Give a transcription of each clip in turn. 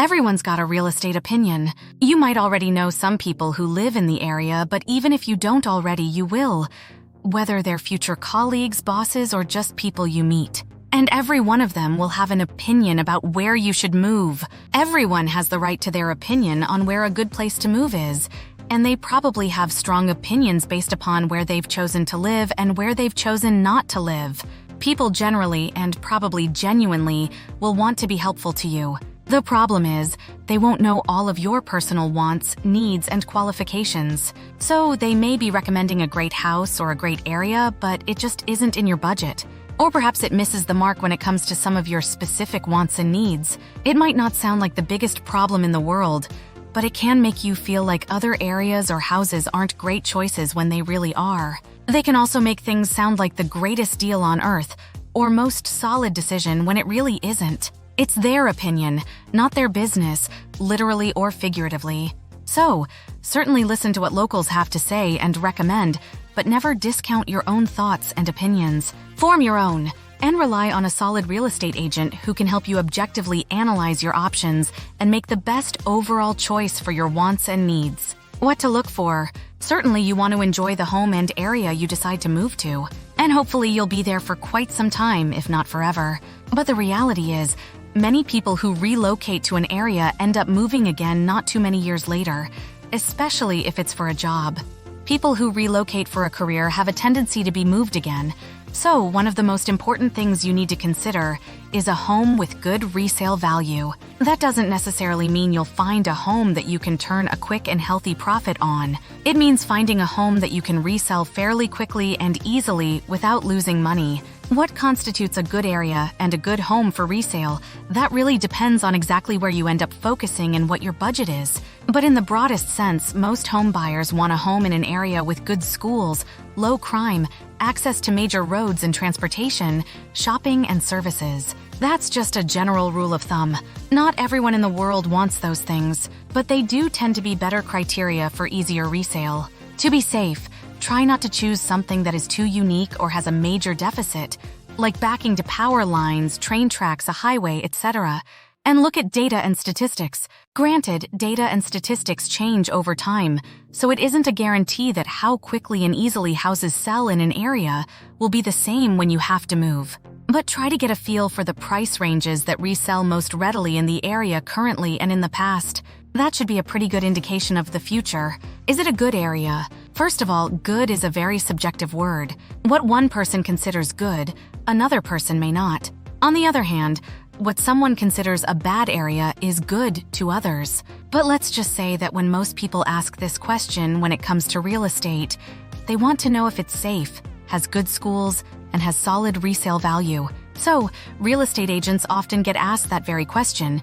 Everyone's got a real estate opinion. You might already know some people who live in the area, but even if you don't already, you will. Whether they're future colleagues, bosses, or just people you meet. And every one of them will have an opinion about where you should move. Everyone has the right to their opinion on where a good place to move is. And they probably have strong opinions based upon where they've chosen to live and where they've chosen not to live. People generally, and probably genuinely, will want to be helpful to you. The problem is, they won't know all of your personal wants, needs, and qualifications. So they may be recommending a great house or a great area, but it just isn't in your budget. Or perhaps it misses the mark when it comes to some of your specific wants and needs. It might not sound like the biggest problem in the world, but it can make you feel like other areas or houses aren't great choices when they really are. They can also make things sound like the greatest deal on earth, or most solid decision when it really isn't. It's their opinion, not their business, literally or figuratively. So, certainly listen to what locals have to say and recommend, but never discount your own thoughts and opinions. Form your own, and rely on a solid real estate agent who can help you objectively analyze your options and make the best overall choice for your wants and needs. What to look for? Certainly you want to enjoy the home and area you decide to move to. And hopefully you'll be there for quite some time, if not forever. But the reality is, many people who relocate to an area end up moving again not too many years later, especially if it's for a job. People who relocate for a career have a tendency to be moved again. So, one of the most important things you need to consider is a home with good resale value. That doesn't necessarily mean you'll find a home that you can turn a quick and healthy profit on. It means finding a home that you can resell fairly quickly and easily without losing money. What constitutes a good area and a good home for resale? That really depends on exactly where you end up focusing and what your budget is. But in the broadest sense, most home buyers want a home in an area with good schools, low crime, access to major roads and transportation, shopping and services. That's just a general rule of thumb. Not everyone in the world wants those things, but they do tend to be better criteria for easier resale. To be safe, try not to choose something that is too unique or has a major deficit, like backing to power lines, train tracks, a highway, etc. And look at data and statistics. Granted, data and statistics change over time, so it isn't a guarantee that how quickly and easily houses sell in an area will be the same when you have to move. But try to get a feel for the price ranges that resell most readily in the area currently and in the past. That should be a pretty good indication of the future. Is it a good area? First of all, good is a very subjective word. What one person considers good, another person may not. On the other hand, what someone considers a bad area is good to others. But let's just say that when most people ask this question when it comes to real estate, they want to know if it's safe, has good schools, and has solid resale value. So, real estate agents often get asked that very question.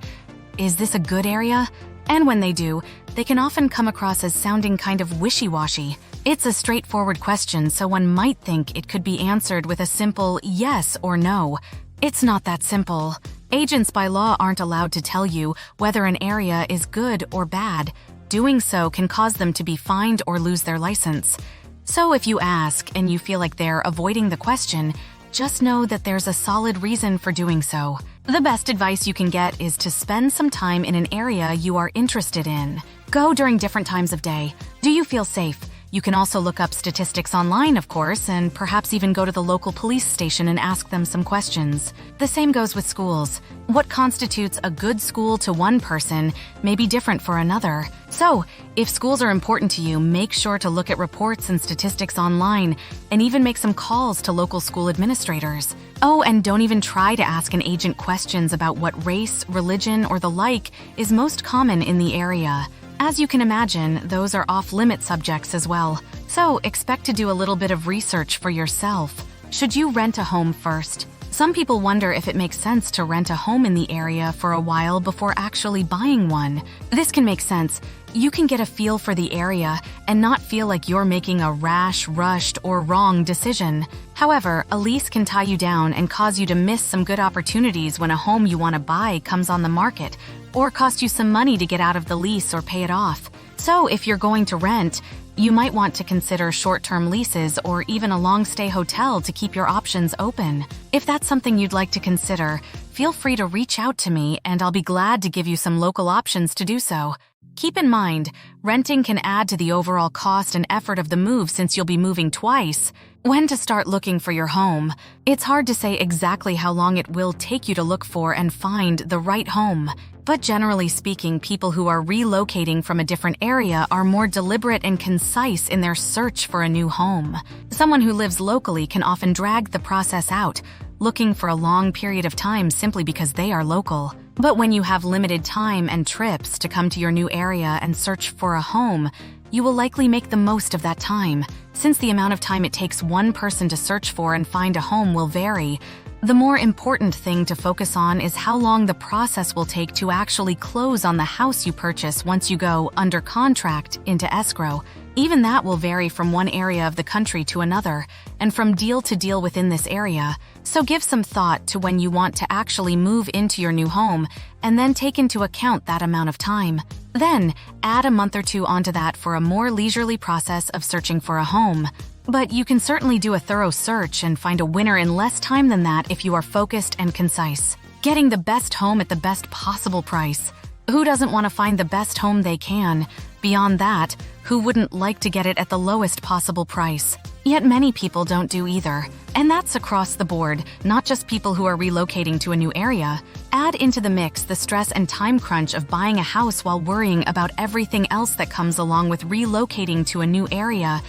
Is this a good area? And when they do, they can often come across as sounding kind of wishy-washy. It's a straightforward question, so one might think it could be answered with a simple yes or no. It's not that simple. Agents by law aren't allowed to tell you whether an area is good or bad. Doing so can cause them to be fined or lose their license. So if you ask and you feel like they're avoiding the question, just know that there's a solid reason for doing so. The best advice you can get is to spend some time in an area you are interested in. Go during different times of day. Do you feel safe? You can also look up statistics online, of course, and perhaps even go to the local police station and ask them some questions. The same goes with schools. What constitutes a good school to one person may be different for another. So, if schools are important to you, make sure to look at reports and statistics online and even make some calls to local school administrators. Oh, and don't even try to ask an agent questions about what race, religion, or the like is most common in the area. As you can imagine, those are off-limit subjects as well. So expect to do a little bit of research for yourself. Should you rent a home first? Some people wonder if it makes sense to rent a home in the area for a while before actually buying one. This can make sense. You can get a feel for the area and not feel like you're making a rash, rushed, or wrong decision. However, a lease can tie you down and cause you to miss some good opportunities when a home you want to buy comes on the market, or cost you some money to get out of the lease or pay it off. So if you're going to rent, you might want to consider short-term leases or even a long-stay hotel to keep your options open. If that's something you'd like to consider, feel free to reach out to me and I'll be glad to give you some local options to do so. Keep in mind, renting can add to the overall cost and effort of the move since you'll be moving twice. When to start looking for your home? It's hard to say exactly how long it will take you to look for and find the right home. But generally speaking, people who are relocating from a different area are more deliberate and concise in their search for a new home. Someone who lives locally can often drag the process out, looking for a long period of time simply because they are local. But when you have limited time and trips to come to your new area and search for a home, you will likely make the most of that time. Since the amount of time it takes one person to search for and find a home will vary, the more important thing to focus on is how long the process will take to actually close on the house you purchase once you go under contract into escrow. Even that will vary from one area of the country to another, and from deal to deal within this area. So give some thought to when you want to actually move into your new home, and then take into account that amount of time. Then, add a month or two onto that for a more leisurely process of searching for a home. But you can certainly do a thorough search and find a winner in less time than that if you are focused and concise. Getting the best home at the best possible price. Who doesn't want to find the best home they can? Beyond that, who wouldn't like to get it at the lowest possible price? Yet many people don't do either. And that's across the board, not just people who are relocating to a new area. Add into the mix the stress and time crunch of buying a house while worrying about everything else that comes along with relocating to a new area,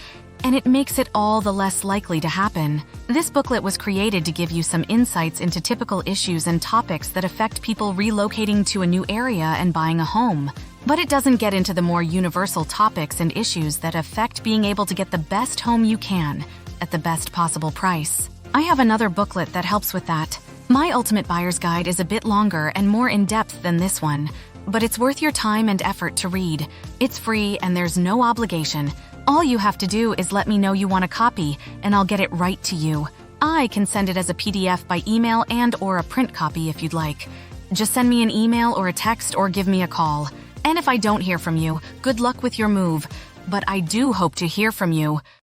and it makes it all the less likely to happen. This booklet was created to give you some insights into typical issues and topics that affect people relocating to a new area and buying a home. But it doesn't get into the more universal topics and issues that affect being able to get the best home you can at the best possible price. I have another booklet that helps with that. My Ultimate Buyer's Guide is a bit longer and more in-depth than this one, but it's worth your time and effort to read. It's free and there's no obligation. All you have to do is let me know you want a copy, and I'll get it right to you. I can send it as a PDF by email and/or a print copy if you'd like. Just send me an email or a text or give me a call. And if I don't hear from you, good luck with your move. But I do hope to hear from you.